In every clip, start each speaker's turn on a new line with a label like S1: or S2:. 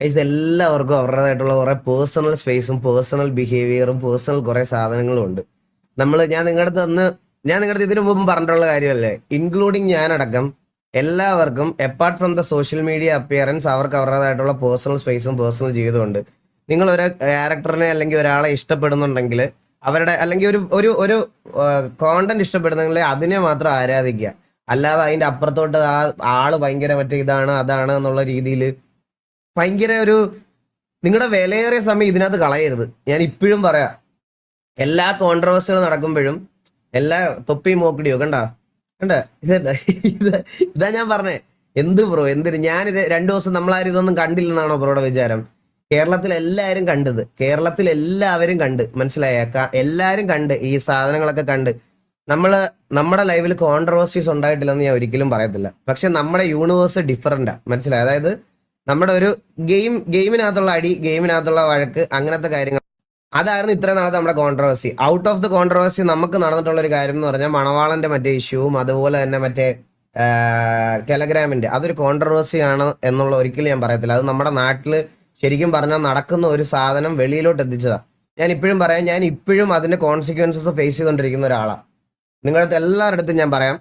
S1: എല്ലാവർക്കും അവരുടേതായിട്ടുള്ള കുറെ പേഴ്സണൽ സ്പേസും പേഴ്സണൽ ബിഹേവിയറും പേഴ്സണൽ കുറെ സാധനങ്ങളും ഉണ്ട്. ഞാൻ നിങ്ങളുടെ അടുത്ത് ഇതിനു മുമ്പ് പറഞ്ഞിട്ടുള്ള കാര്യമല്ലേ, ഇൻക്ലൂഡിങ് ഞാനടക്കം എല്ലാവർക്കും apart from the social media appearance അവർക്ക് അവരുടേതായിട്ടുള്ള പേഴ്സണൽ സ്പേസും പേഴ്സണൽ ജീവിതമുണ്ട്. നിങ്ങൾ ഒരു ക്യാരക്ടറിനെ അല്ലെങ്കിൽ ഒരാളെ ഇഷ്ടപ്പെടുന്നുണ്ടെങ്കിൽ അവരുടെ അല്ലെങ്കിൽ ഒരു ഒരു ഒരു കോണ്ടന്റ് ഇഷ്ടപ്പെടുന്നെങ്കിൽ അതിനെ മാത്രം ആരാധിക്കുക. അല്ലാതെ അതിന്റെ അപ്പുറത്തോട്ട് ആ ആള് ഭയങ്കര മറ്റേ ഇതാണ് അതാണ് എന്നുള്ള രീതിയിൽ ഭയങ്കര ഒരു നിങ്ങളുടെ വിലയേറിയ സമയം ഇതിനകത്ത് കളയരുത്. ഞാൻ ഇപ്പോഴും പറയാം, എല്ലാ കോൺട്രവേഴ്സികൾ നടക്കുമ്പോഴും എല്ലാ തൊപ്പി മോക്കിടിയോ കണ്ട ഇതാ ഞാൻ പറഞ്ഞേ. എന്ത് ബ്രോ എന്തിന് ഞാനിത് 2 ദിവസം നമ്മളാരും ഇതൊന്നും കണ്ടില്ലെന്നാണോ ബ്രോയുടെ വിചാരം? കേരളത്തിൽ എല്ലാവരും കണ്ട് മനസ്സിലായ എല്ലാരും കണ്ട് ഈ സാധനങ്ങളൊക്കെ കണ്ട് നമ്മുടെ ലൈഫിൽ കോൺട്രവേഴ്സീസ് ഉണ്ടായിട്ടില്ലെന്ന് ഞാൻ ഒരിക്കലും പറയത്തില്ല. പക്ഷെ നമ്മുടെ യൂണിവേഴ്സ് ഡിഫറൻറ്റാ, മനസ്സിലായി? അതായത് നമ്മുടെ ഒരു ഗെയിമിനകത്തുള്ള അടി, ഗെയിമിനകത്തുള്ള വഴക്ക്, അങ്ങനത്തെ കാര്യങ്ങൾ അതായിരുന്നു ഇത്രയും നാളത്തെ നമ്മുടെ controversy. Out of the controversy നമുക്ക് നടന്നിട്ടുള്ള ഒരു കാര്യം എന്ന് പറഞ്ഞാൽ മണവാളന്റെ മറ്റേ ഇഷ്യൂവും അതുപോലെ തന്നെ മറ്റേ ടെലഗ്രാമിന്റെ അതൊരു കോൺട്രവേഴ്സി ആണ് എന്നുള്ള ഒരിക്കലും ഞാൻ പറയത്തില്ല. അത് നമ്മുടെ നാട്ടിൽ ശരിക്കും പറഞ്ഞാൽ നടക്കുന്ന ഒരു സാധനം വെളിയിലോട്ട് എത്തിച്ചതാ. ഞാൻ ഇപ്പോഴും പറയാം, ഞാൻ ഇപ്പോഴും അതിന്റെ കോൺസിക്വൻസസ് ഫേസ് ചെയ്തുകൊണ്ടിരിക്കുന്ന ഒരാളാണ്. നിങ്ങളുടെ എല്ലാവരുടെ അടുത്തും ഞാൻ പറയാം,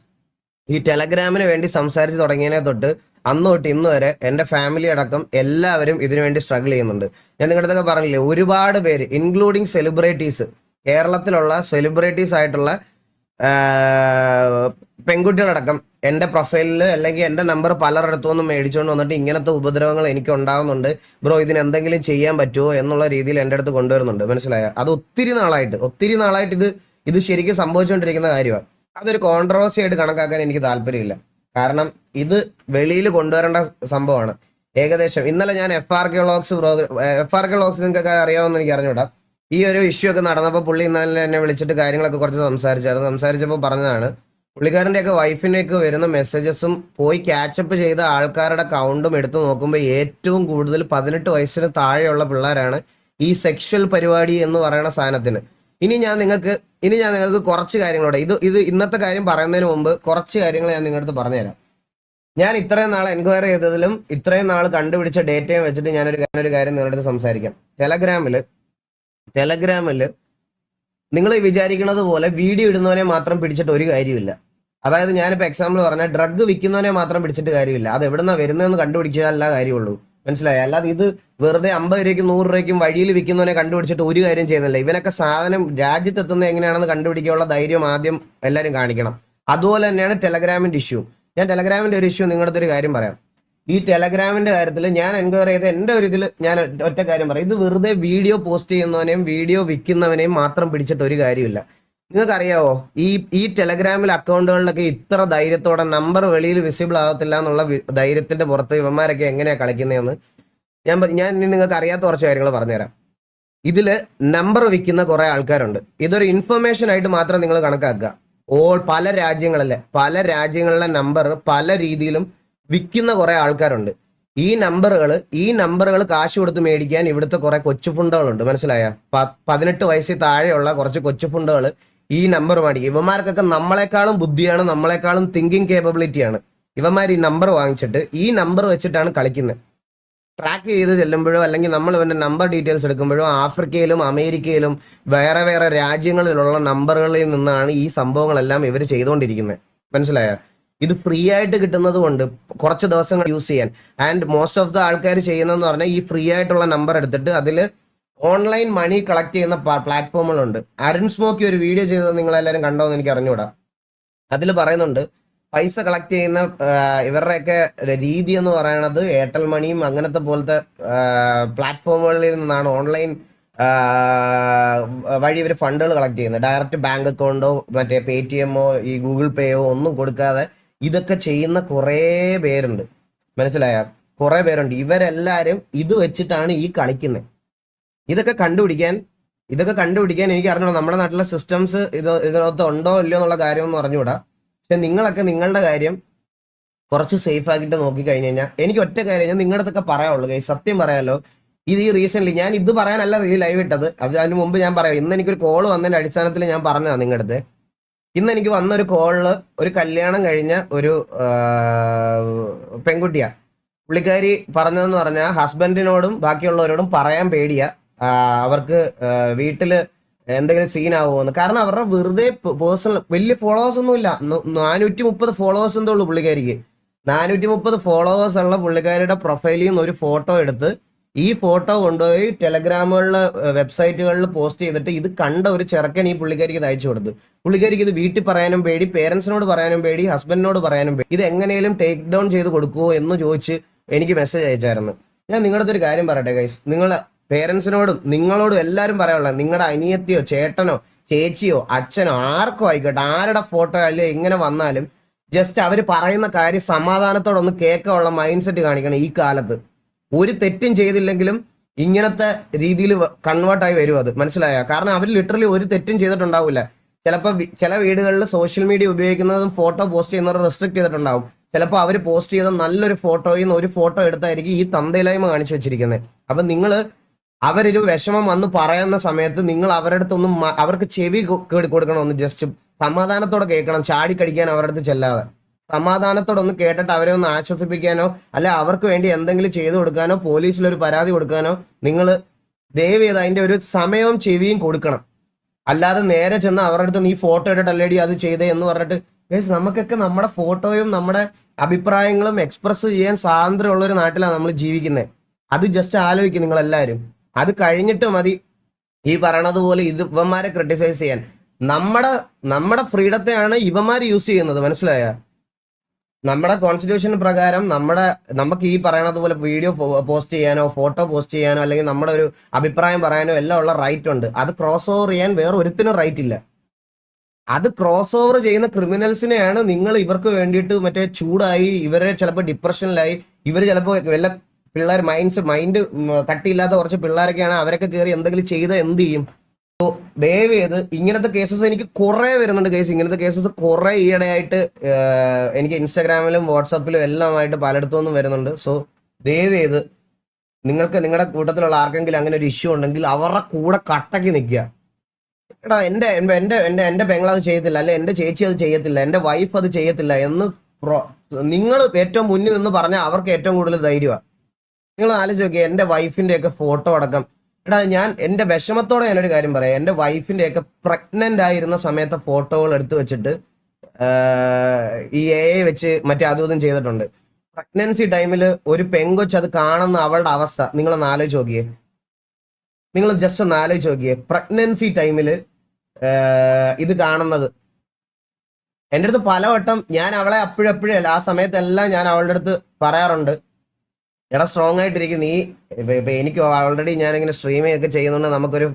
S1: ഈ ടെലഗ്രാമിന് വേണ്ടി സംസാരിച്ച് തുടങ്ങിയതിനെ തൊട്ട് അന്ന് തൊട്ട് ഇന്ന് വരെ എൻ്റെ ഫാമിലി അടക്കം എല്ലാവരും ഇതിനു വേണ്ടി സ്ട്രഗിൾ ചെയ്യുന്നുണ്ട്. ഞാൻ നിങ്ങളുടെ അടുത്തൊക്കെ പറഞ്ഞില്ലേ, ഒരുപാട് പേര് ഇൻക്ലൂഡിങ് സെലിബ്രിറ്റീസ്, കേരളത്തിലുള്ള സെലിബ്രിറ്റീസ് ആയിട്ടുള്ള പെൺകുട്ടികളടക്കം എൻ്റെ പ്രൊഫൈലിൽ അല്ലെങ്കിൽ എൻ്റെ നമ്പർ പലരിടത്തു നിന്നും മേടിച്ചുകൊണ്ട് വന്നിട്ട് ഇങ്ങനത്തെ ഉപദ്രവങ്ങൾ എനിക്ക് ഉണ്ടാകുന്നുണ്ട് ബ്രോ, ഇതിന് എന്തെങ്കിലും ചെയ്യാൻ പറ്റുമോ എന്നുള്ള രീതിയിൽ എൻ്റെ അടുത്ത് കൊണ്ടുവരുന്നുണ്ട്. മനസ്സിലായോ? അത് ഒത്തിരി നാളായിട്ട് ഇത് ശരിക്കും സംഭവിച്ചുകൊണ്ടിരിക്കുന്ന കാര്യമാണ്. അതൊരു കോൺട്രവേഴ്സി ആയിട്ട് കണക്കാക്കാൻ എനിക്ക് താല്പര്യമില്ല. കാരണം ഇത് വെളിയിൽ കൊണ്ടുവരേണ്ട സംഭവമാണ്. ഏകദേശം ഇന്നലെ ഞാൻ FRK വ്ളോഗ്സ് നിങ്ങൾക്കൊക്കെ അറിയാമെന്ന് എനിക്ക് അറിഞ്ഞൂടാ. ഈ ഒരു ഇഷ്യൂ ഒക്കെ നടന്നപ്പോൾ പുള്ളി ഇന്നലെ എന്നെ വിളിച്ചിട്ട് കാര്യങ്ങളൊക്കെ കുറച്ച് സംസാരിച്ചപ്പോൾ പറഞ്ഞതാണ്, പുള്ളിക്കാരൻ്റെയൊക്കെ വൈഫിനേക്ക് വരുന്ന മെസ്സേജസും പോയി ക്യാച്ചപ്പ് ചെയ്ത ആൾക്കാരുടെ കൗണ്ടും എടുത്തു നോക്കുമ്പോൾ ഏറ്റവും കൂടുതൽ 18 വയസ്സിന് താഴെയുള്ള പിള്ളേരാണ് ഈ സെക്ഷൽ പരിപാടി എന്ന് പറയുന്ന സാധനത്തിന്. ഇനി ഞാൻ നിങ്ങൾക്ക് കുറച്ച് കാര്യങ്ങളോടെ ഇത് ഇന്നത്തെ കാര്യം പറയുന്നതിന് മുമ്പ് കുറച്ച് കാര്യങ്ങൾ ഞാൻ നിങ്ങളുടെ അടുത്ത് പറഞ്ഞുതരാം. ഞാൻ ഇത്രയും നാൾ എൻക്വയറി ചെയ്തതിലും ഇത്രയും നാൾ കണ്ടുപിടിച്ച ഡേറ്റയും വെച്ചിട്ട് ഞാനൊരു കാര്യം നിങ്ങളുടെ അടുത്ത് സംസാരിക്കാം. ടെലഗ്രാമിൽ നിങ്ങൾ വിചാരിക്കുന്നത് പോലെ വീഡിയോ ഇടുന്നവനെ മാത്രം പിടിച്ചിട്ട് ഒരു കാര്യമില്ല. അതായത് ഞാനിപ്പോൾ എക്സാമ്പിൾ പറഞ്ഞാൽ ഡ്രഗ് വിൽക്കുന്നവനെ മാത്രം പിടിച്ചിട്ട് കാര്യമില്ല. അത് എവിടുന്നാ വരുന്നതെന്ന് കണ്ടുപിടിച്ചാലല്ല കാര്യമുള്ളൂ. മനസ്സിലായി? അല്ലാതെ ഇത് വെറുതെ 50 രൂപയ്ക്കും 100 രൂപയ്ക്കും വഴിയിൽ വിൽക്കുന്നവനെ കണ്ടുപിടിച്ചിട്ട് ഒരു കാര്യം ചെയ്യുന്നില്ല. ഇവനൊക്കെ സാധനം രാജ്യത്തെത്തുന്നത് എങ്ങനെയാണെന്ന് കണ്ടുപിടിക്കാനുള്ള ധൈര്യം ആദ്യം എല്ലാവരും കാണിക്കണം. അതുപോലെ തന്നെയാണ് ടെലഗ്രാമിന്റെ ഇഷ്യൂ. ഞാൻ ടെലഗ്രാമിന്റെ ഒരു ഇഷ്യൂ നിങ്ങളുടെ ഒരു കാര്യം പറയാം. ഈ ടെലഗ്രാമിന്റെ കാര്യത്തിൽ ഞാൻ എൻക്വയറി ചെയ്ത എൻ്റെ ഒരു ഇതിൽ ഞാൻ ഒറ്റ കാര്യം പറയാം. ഇത് വെറുതെ വീഡിയോ പോസ്റ്റ് ചെയ്യുന്നവനെയും വീഡിയോ വിൽക്കുന്നവനെയും മാത്രം പിടിച്ചിട്ട് ഒരു കാര്യമില്ല. നിങ്ങൾക്കറിയാവോ, ഈ ടെലഗ്രാമിൽ അക്കൗണ്ടുകളിലൊക്കെ ഇത്ര ധൈര്യത്തോടെ നമ്പർ വെളിയിൽ വിസിബിൾ ആകത്തില്ല എന്നുള്ള ധൈര്യത്തിന്റെ പുറത്ത് ഇവന്മാരൊക്കെ എങ്ങനെയാണ് കളിക്കുന്നതെന്ന് ഞാൻ നിങ്ങൾക്ക് അറിയാത്ത കുറച്ച് കാര്യങ്ങൾ പറഞ്ഞുതരാം. ഇതില് നമ്പർ വിൽക്കുന്ന കുറെ ആൾക്കാരുണ്ട്. ഇതൊരു ഇൻഫർമേഷൻ ആയിട്ട് മാത്രം നിങ്ങൾ കണക്കാക്കുക. പല രാജ്യങ്ങളിലെ നമ്പർ പല രീതിയിലും വിൽക്കുന്ന കുറെ ആൾക്കാരുണ്ട്. ഈ നമ്പറുകൾ കാശ് കൊടുത്ത് മേടിക്കാൻ ഇവിടുത്തെ കുറെ കൊച്ചുഫുണ്ടകളുണ്ട്. മനസ്സിലായ? 18 വയസ്സിൽ താഴെയുള്ള കുറച്ച് കൊച്ചുഫുണ്ടകൾ ഈ നമ്പർ മേടിക്കും. ഇവന്മാർക്കൊക്കെ നമ്മളെക്കാളും ബുദ്ധിയാണ്, നമ്മളെക്കാളും തിങ്കിങ് കേപ്പബിലിറ്റിയാണ്. ഇവന്മാർ ഈ നമ്പർ വാങ്ങിച്ചിട്ട് ഈ നമ്പർ വെച്ചിട്ടാണ് കളിക്കുന്നത്. ട്രാക്ക് ചെയ്ത് ചെല്ലുമ്പോഴോ അല്ലെങ്കിൽ നമ്മൾ ഇവന്റെ നമ്പർ ഡീറ്റെയിൽസ് എടുക്കുമ്പോഴോ ആഫ്രിക്കയിലും അമേരിക്കയിലും വേറെ രാജ്യങ്ങളിലുള്ള നമ്പറുകളിൽ നിന്നാണ് ഈ സംഭവങ്ങളെല്ലാം ഇവർ ചെയ്തുകൊണ്ടിരിക്കുന്നത്. മനസ്സിലായ? ഇത് ഫ്രീ ആയിട്ട് കിട്ടുന്നത് കൊണ്ട് കുറച്ച് ദിവസങ്ങൾ യൂസ് ചെയ്യാൻ. ആൻഡ് മോസ്റ്റ് ഓഫ് ദ ആൾക്കാർ ചെയ്യുന്നതെന്ന് പറഞ്ഞാൽ ഈ ഫ്രീ ആയിട്ടുള്ള നമ്പർ എടുത്തിട്ട് അതിൽ ഓൺലൈൻ മണി കളക്ട് ചെയ്യുന്ന പ്ലാറ്റ്ഫോമുകളുണ്ട്. അരുൺ സ്മോക്കി ഒരു വീഡിയോ ചെയ്തത് നിങ്ങളെല്ലാവരും കണ്ടോ എന്ന് എനിക്ക് അറിഞ്ഞൂടാ. അതിൽ പറയുന്നുണ്ട്, പൈസ കളക്ട് ചെയ്യുന്ന ഇവരുടെയൊക്കെ രീതി എന്ന് പറയുന്നത് എയർടെൽ മണിയും അങ്ങനത്തെ പോലത്തെ പ്ലാറ്റ്ഫോമുകളിൽ നിന്നാണ് ഓൺലൈൻ വഴി ഇവർ ഫണ്ടുകൾ കളക്ട് ചെയ്യുന്നത്. ഡയറക്റ്റ് ബാങ്ക് അക്കൗണ്ടോ മറ്റേ പേടിഎമ്മോ ഈ ഗൂഗിൾ പേയോ ഒന്നും കൊടുക്കാതെ ഇതൊക്കെ ചെയ്യുന്ന കുറേ പേരുണ്ട്. മനസ്സിലായ? കുറേ പേരുണ്ട്. ഇവരെല്ലാവരും ഇത് വെച്ചിട്ടാണ് ഈ കളിക്കുന്നത്. ഇതൊക്കെ കണ്ടുപിടിക്കാൻ എനിക്ക് അറിഞ്ഞൂടാ. നമ്മുടെ നാട്ടിലെ സിസ്റ്റംസ് ഇതിനകത്ത് ഉണ്ടോ ഇല്ലയോ എന്നുള്ള കാര്യം ഒന്നും അറിഞ്ഞൂടാ. പക്ഷെ നിങ്ങളൊക്കെ നിങ്ങളുടെ കാര്യം കുറച്ച് സേഫ് ആക്കിയിട്ട് നോക്കിക്കഴിഞ്ഞ് കഴിഞ്ഞാൽ എനിക്ക് ഒറ്റ കാര്യം ഞാൻ നിങ്ങളുടെ അടുത്തൊക്കെ പറയാനുള്ളൂ. സത്യം പറയാലോ, ഇത് ഈ റീസെന്റ് ഞാൻ ഇത് പറയാനല്ല ഈ ലൈവ് ഇട്ടത്. അതിന് മുമ്പ് ഞാൻ പറയാം, ഇന്ന് എനിക്കൊരു കോള് വന്നതിന്റെ അടിസ്ഥാനത്തിൽ ഞാൻ പറഞ്ഞതാണ് നിങ്ങളുടെ അടുത്ത്. ഇന്ന് എനിക്ക് വന്നൊരു കോളില് ഒരു കല്യാണം കഴിഞ്ഞ ഒരു പെൺകുട്ടിയാ. പുള്ളിക്കാരി പറഞ്ഞതെന്ന് പറഞ്ഞാൽ ഹസ്ബൻഡിനോടും ബാക്കിയുള്ളവരോടും പറയാൻ പേടിയാ. അവർക്ക് വീട്ടില് എന്തെങ്കിലും സീൻ ആവുമെന്ന്. കാരണം അവരുടെ വെറുതെ പേഴ്സണൽ വലിയ ഫോളോവേഴ്സ് ഒന്നും ഇല്ല. 430 ഫോളോവേഴ്സ് എന്തേ ഉള്ളൂ പുള്ളിക്കാരിക്ക്. 430 ഫോളോവേഴ്സ് ഉള്ള പുള്ളിക്കാരിയുടെ പ്രൊഫൈലിൽ നിന്ന് ഒരു ഫോട്ടോ എടുത്ത് ഈ ഫോട്ടോ കൊണ്ടുപോയി ടെലഗ്രാമുകളിലെ വെബ്സൈറ്റുകളിൽ പോസ്റ്റ് ചെയ്തിട്ട് ഇത് കണ്ട ഒരു ചെറുക്കൻ ഈ പുള്ളിക്കാരിക്ക് ഇത് അയച്ചു കൊടുത്തു. പുള്ളിക്കാരിക്ക് ഇത് വീട്ടിൽ പറയാനും പേടി, പേരൻസിനോട് പറയാനും പേടി, ഹസ്ബൻഡിനോട് പറയാനും പേടി. ഇത് എങ്ങനെയും ടേക്ക് ഡൗൺ ചെയ്ത് കൊടുക്കുമോ എന്ന് ചോദിച്ച് എനിക്ക് മെസ്സേജ് അയച്ചായിരുന്നു. ഞാൻ നിങ്ങളുടെ അടുത്തൊരു കാര്യം പറയട്ടെ ഗൈസ്, നിങ്ങളെ പേരൻസിനോടും നിങ്ങളോടും എല്ലാവരും പറയാനുള്ള, നിങ്ങളുടെ അനിയത്തിയോ ചേട്ടനോ ചേച്ചിയോ അച്ഛനോ ആർക്കോ ആയിക്കോട്ടെ, ആരുടെ ഫോട്ടോ അല്ലെ എങ്ങനെ വന്നാലും ജസ്റ്റ് അവർ പറയുന്ന കാര്യം സമാധാനത്തോടൊന്ന് കേൾക്കാനുള്ള മൈൻഡ് സെറ്റ് കാണിക്കണം. ഈ കാലത്ത് ഒരു തെറ്റും ചെയ്തില്ലെങ്കിലും ഇങ്ങനത്തെ രീതിയിൽ കൺവേർട്ടായി വരും അത്, മനസ്സിലായോ? കാരണം അവർ ലിറ്ററലി ഒരു തെറ്റും ചെയ്തിട്ടുണ്ടാവില്ല. ചിലപ്പോൾ ചില വീടുകളിൽ സോഷ്യൽ മീഡിയ ഉപയോഗിക്കുന്നതും ഫോട്ടോ പോസ്റ്റ് ചെയ്യുന്നവർ റെസ്ട്രിക്ട് ചെയ്തിട്ടുണ്ടാവും. ചിലപ്പോൾ അവർ പോസ്റ്റ് ചെയ്ത നല്ലൊരു ഫോട്ടോയിൽ നിന്ന് ഒരു ഫോട്ടോ എടുത്തായിരിക്കും ഈ തന്തയിലായ്മ കാണിച്ചു വെച്ചിരിക്കുന്നത്. അപ്പം നിങ്ങൾ അവരൊരു വിഷമം വന്ന് പറയുന്ന സമയത്ത് നിങ്ങൾ അവരുടെ അടുത്തൊന്നും അവർക്ക് ചെവി കൊടുക്കണം, ഒന്ന് ജസ്റ്റ് സമാധാനത്തോടെ കേൾക്കണം. ചാടിക്കടിക്കാൻ അവരുടെ അടുത്ത് ചെല്ലാതെ സമാധാനത്തോടെ ഒന്ന് കേട്ടിട്ട് അവരെ ഒന്ന് ആശ്വസിപ്പിക്കാനോ അല്ലെ അവർക്ക് വേണ്ടി എന്തെങ്കിലും ചെയ്തു കൊടുക്കാനോ പോലീസിലൊരു പരാതി കൊടുക്കാനോ നിങ്ങൾ ദയവ് ചെയ്ത് അതിന്റെ ഒരു സമയവും ചെവിയും കൊടുക്കണം. അല്ലാതെ നേരെ ചെന്ന് അവരുടെ അടുത്ത് നീ ഫോട്ടോ ഇട്ടിട്ട് അല്ലേടി അത് ചെയ്തേ എന്ന് പറഞ്ഞിട്ട് നമുക്കൊക്കെ നമ്മുടെ ഫോട്ടോയും നമ്മുടെ അഭിപ്രായങ്ങളും എക്സ്പ്രസ് ചെയ്യാൻ സ്വാതന്ത്ര്യമുള്ള ഒരു നാട്ടിലാണ് നമ്മൾ ജീവിക്കുന്നത്. അത് ജസ്റ്റ് ആലോചിക്കും നിങ്ങൾ എല്ലാവരും. അത് കഴിഞ്ഞിട്ട് മതി ഈ പറയണത് പോലെ ഇവന്മാരെ ക്രിട്ടിസൈസ് ചെയ്യാൻ. നമ്മുടെ ഫ്രീഡത്തെയാണ് ഇവന്മാർ യൂസ് ചെയ്യുന്നത്, മനസ്സിലായ? നമ്മുടെ കോൺസ്റ്റിറ്റ്യൂഷൻ പ്രകാരം നമുക്ക് ഈ പറയണത് പോലെ വീഡിയോ പോസ്റ്റ് ചെയ്യാനോ ഫോട്ടോ പോസ്റ്റ് ചെയ്യാനോ അല്ലെങ്കിൽ നമ്മുടെ ഒരു അഭിപ്രായം പറയാനോ എല്ലാം ഉള്ള റൈറ്റ് ഉണ്ട്. അത് ക്രോസ് ഓവർ ചെയ്യാൻ വേറെ ഒരുത്തിനും റൈറ്റ് ഇല്ല. അത് ക്രോസ് ഓവർ ചെയ്യുന്ന ക്രിമിനൽസിനെയാണ് നിങ്ങൾ ഇവർക്ക് വേണ്ടിയിട്ട് മറ്റേ ചൂടായി ഇവരെ ചിലപ്പോൾ ഡിപ്രഷനിലായി ഇവർ ചിലപ്പോൾ വല്ല പിള്ളേർ മൈൻഡ് കട്ടിയില്ലാത്ത കുറച്ച് പിള്ളേരൊക്കെയാണ് അവരൊക്കെ കയറി എന്തെങ്കിലും ചെയ്ത് എന്ത് ചെയ്യും? സോ ദയവ് ചെയ്ത് ഇങ്ങനത്തെ കേസസ് എനിക്ക് കുറെ വരുന്നുണ്ട് കേസ്. ഇങ്ങനത്തെ കേസസ് കുറെ ഈയിടെയായിട്ട് എനിക്ക് ഇൻസ്റ്റാഗ്രാമിലും വാട്സാപ്പിലും എല്ലാമായിട്ട് പലയിടത്തു നിന്നും വരുന്നുണ്ട്. സോ ദയവ് ചെയ്ത് നിങ്ങൾക്ക് നിങ്ങളുടെ കൂട്ടത്തിലുള്ള ആർക്കെങ്കിലും അങ്ങനെ ഒരു ഇഷ്യൂ ഉണ്ടെങ്കിൽ അവരുടെ കൂടെ കട്ടക്ക് നിൽക്കുക. എടാ എന്റെ പെങ്ങൾ അത് ചെയ്യത്തില്ല, അല്ലെ എന്റെ ചേച്ചി അത് ചെയ്യത്തില്ല, എന്റെ വൈഫ് അത് ചെയ്യത്തില്ല എന്ന് നിങ്ങൾ ഏറ്റവും മുന്നിൽ നിന്ന് പറഞ്ഞാൽ അവർക്ക് ഏറ്റവും കൂടുതൽ ധൈര്യമാണ്. നിങ്ങൾ ആലോചിച്ച് നോക്കിയാൽ എന്റെ വൈഫിന്റെ ഒക്കെ ഫോട്ടോ അടക്കം. എടാ ഞാൻ എന്റെ വിഷമത്തോടെ ഞാനൊരു കാര്യം പറയാം. എന്റെ വൈഫിന്റെ ഒക്കെ പ്രഗ്നന്റ് ആയിരുന്ന സമയത്തെ ഫോട്ടോകൾ എടുത്തു വെച്ചിട്ട് ഈ AI വെച്ച് മറ്റേ അതും ചെയ്തിട്ടുണ്ട്. പ്രഗ്നൻസി ടൈമിൽ ഒരു പെങ്കൊച്ച് അത് കാണുന്ന അവളുടെ അവസ്ഥ നിങ്ങളൊന്ന് ആലോചിച്ച് നോക്കിയേ. നിങ്ങൾ ജസ്റ്റ് ഒന്ന് ആലോചിച്ച് നോക്കിയേ. പ്രഗ്നൻസി ടൈമിൽ ഇത് കാണുന്നത്. എൻ്റെ അടുത്ത് പലവട്ടം ഞാൻ അവളെ അപ്പോഴപ്പോഴേ അല്ല ആ സമയത്തെല്ലാം ഞാൻ അവളുടെ അടുത്ത് പറയാറുണ്ട്, എടാ സ്ട്രോങ് ആയിട്ടിരിക്കും നീ. ഇപ്പൊ എനിക്ക് ഓൾറെഡി ഞാനിങ്ങനെ സ്ട്രീമിംഗ് ഒക്കെ ചെയ്യുന്നുണ്ട്, നമുക്കൊരു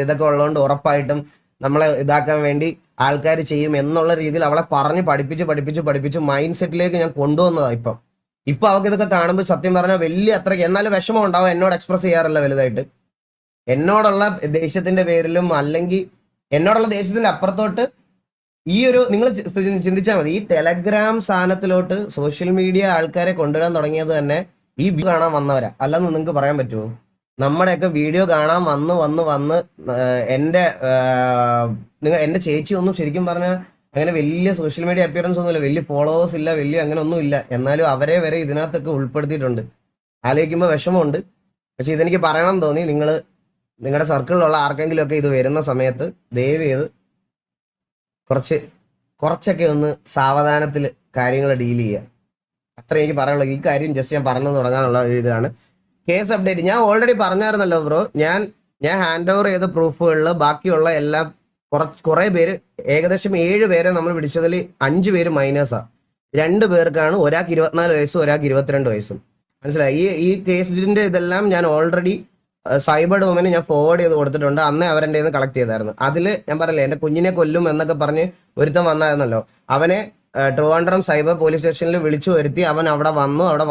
S1: ഇതൊക്കെ ഉള്ളതുകൊണ്ട് ഉറപ്പായിട്ടും നമ്മളെ ഇതാക്കാൻ വേണ്ടി ആൾക്കാർ ചെയ്യും എന്നുള്ള രീതിയിൽ അവളെ പറഞ്ഞ് പഠിപ്പിച്ച് മൈൻഡ് സെറ്റിലേക്ക് ഞാൻ കൊണ്ടുവന്നതാണ്. ഇപ്പൊ അവൾക്ക് ഇതൊക്കെ കാണുമ്പോൾ സത്യം പറഞ്ഞാൽ വലിയ അത്രയ്ക്ക് എന്നാലും വിഷമം ഉണ്ടാവും. എന്നോട് എക്സ്പ്രസ് ചെയ്യാറില്ല വലുതായിട്ട്. എന്നോടുള്ള ദേഷ്യത്തിന്റെ പേരിലും അല്ലെങ്കിൽ എന്നോടുള്ള ദേഷ്യത്തിന്റെ അപ്പുറത്തോട്ട് ഈ ഒരു നിങ്ങൾ ചിന്തിച്ചാൽ മതി. ഈ ടെലഗ്രാം സാധനത്തിലോട്ട് സോഷ്യൽ മീഡിയ ആൾക്കാരെ കൊണ്ടുവരാൻ തുടങ്ങിയത് തന്നെ ഈ വീഡിയോ കാണാൻ വന്നവരാ. അല്ലെന്ന് നിങ്ങൾക്ക് പറയാൻ പറ്റുമോ? നമ്മുടെയൊക്കെ വീഡിയോ കാണാൻ വന്ന് എന്റെ ചേച്ചി ഒന്നും ശരിക്കും പറഞ്ഞാൽ അങ്ങനെ വലിയ സോഷ്യൽ മീഡിയ അപ്പിയറൻസ് ഒന്നുമില്ല, വലിയ ഫോളോവേഴ്സ് ഇല്ല, വലിയ അങ്ങനെ ഒന്നും ഇല്ല. എന്നാലും അവരെ വരെ ഇതിനകത്തൊക്കെ ഉൾപ്പെടുത്തിയിട്ടുണ്ട്. ആലോചിക്കുമ്പോൾ വിഷമമുണ്ട്. പക്ഷെ ഇതെനിക്ക് പറയണം തോന്നി. നിങ്ങളുടെ സർക്കിളിലുള്ള ആർക്കെങ്കിലും ഒക്കെ ഇത് വരുന്ന സമയത്ത് ദയവ് ചെയ്ത് കുറച്ചൊക്കെ ഒന്ന് സാവധാനത്തിൽ കാര്യങ്ങൾ ഡീൽ ചെയ്യുക. അത്ര എനിക്ക് പറയാനുള്ളത്. ഈ കാര്യം ജസ്റ്റ് ഞാൻ പറഞ്ഞു തുടങ്ങാനുള്ള ഒരു ഇതാണ്. കേസ് അപ്ഡേറ്റ് ഞാൻ ഓൾറെഡി പറഞ്ഞായിരുന്നല്ലോ ബ്രോ. ഞാൻ ഹാൻഡ് ഓവർ ചെയ്ത പ്രൂഫുകളിൽ ബാക്കിയുള്ള എല്ലാം കുറെ പേര്, ഏകദേശം 7 പേരെ നമ്മൾ പിടിച്ചതിൽ 5 പേര് മൈനേഴ്സാണ്. 2 പേർക്കാണ്, ഒരാൾക്ക് 24 വയസ്സും ഒരാൾക്ക് 22 വയസ്സും. മനസ്സിലായി? ഈ കേസിന്റെ ഇതെല്ലാം ഞാൻ ഓൾറെഡി സൈബർ ഡൊമൈന് ഞാൻ ഫോർവേഡ് ചെയ്ത് കൊടുത്തിട്ടുണ്ട്. അന്നേ അവരെൻ്റെ നിന്ന് കളക്ട് ചെയ്തായിരുന്നു. അതിൽ ഞാൻ പറയില്ലേ എന്റെ കുഞ്ഞിനെ കൊല്ലും എന്നൊക്കെ പറഞ്ഞ് ഒരുത്തൻ വന്നായിരുന്നല്ലോ. അവനെ ട്രിവാൻഡ്രം സൈബർ പോലീസ് സ്റ്റേഷനിൽ വിളിച്ചു വരുത്തി. അവൻ അവിടെ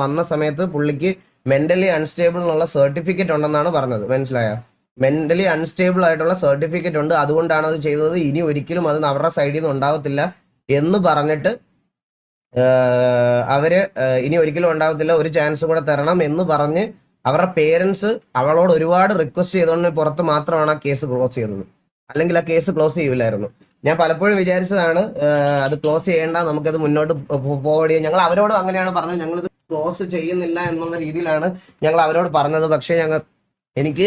S1: വന്ന സമയത്ത് പുള്ളിക്ക് മെന്റലി അൺസ്റ്റേബിൾ എന്നുള്ള സർട്ടിഫിക്കറ്റ് ഉണ്ടെന്നാണ് പറഞ്ഞത്. മനസ്സിലായോ? മെന്റലി അൺസ്റ്റേബിൾ ആയിട്ടുള്ള സർട്ടിഫിക്കറ്റ് ഉണ്ട്, അതുകൊണ്ടാണ് അത് ചെയ്തത്. ഇനി ഒരിക്കലും അത് അവരുടെ സൈഡിൽ നിന്ന് ഉണ്ടാവത്തില്ല എന്ന് പറഞ്ഞിട്ട് അവര് ഇനി ഒരിക്കലും ഉണ്ടാവത്തില്ല, ഒരു ചാൻസ് കൂടെ തരണം എന്ന് പറഞ്ഞ് അവരുടെ പേരൻസ് അവളോട് ഒരുപാട് റിക്വസ്റ്റ് ചെയ്തുകൊണ്ട് പുറത്ത് മാത്രമാണ് ആ കേസ് ക്ലോസ് ചെയ്തത്. അല്ലെങ്കിൽ ആ കേസ് ക്ലോസ് ചെയ്യില്ലായിരുന്നു. ഞാൻ പലപ്പോഴും വിചാരിച്ചതാണ് അത് ക്ലോസ് ചെയ്യേണ്ട, നമുക്കത് മുന്നോട്ട് ഫോർവേഡ് ചെയ്യാം. ഞങ്ങൾ അവരോട് അങ്ങനെയാണ് പറഞ്ഞത്, ഞങ്ങളിത് ക്ലോസ് ചെയ്യുന്നില്ല എന്നുള്ള രീതിയിലാണ് ഞങ്ങൾ അവരോട് പറഞ്ഞത്. പക്ഷെ എനിക്ക്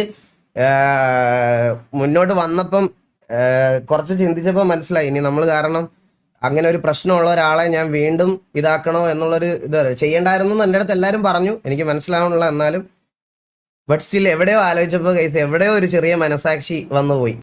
S1: മുന്നോട്ട് വന്നപ്പം കുറച്ച് ചിന്തിച്ചപ്പോൾ മനസ്സിലായി, ഇനി നമ്മൾ കാരണം അങ്ങനെ ഒരു പ്രശ്നമുള്ള ഒരാളെ ഞാൻ വീണ്ടും ഇതാക്കണോ എന്നുള്ളൊരു ഇത് ചെയ്യണ്ടായിരുന്നു എന്ന് എൻ്റെ അടുത്ത് എല്ലാവരും പറഞ്ഞു, എനിക്ക് മനസ്സിലാവണില്ല. എന്നാലും ബട്ട് സ്റ്റിൽ എവിടെയോ ആലോചിച്ചപ്പോൾ ഗൈസ് എവിടെയോ ഒരു ചെറിയ മനസാക്ഷി വന്നുപോയി.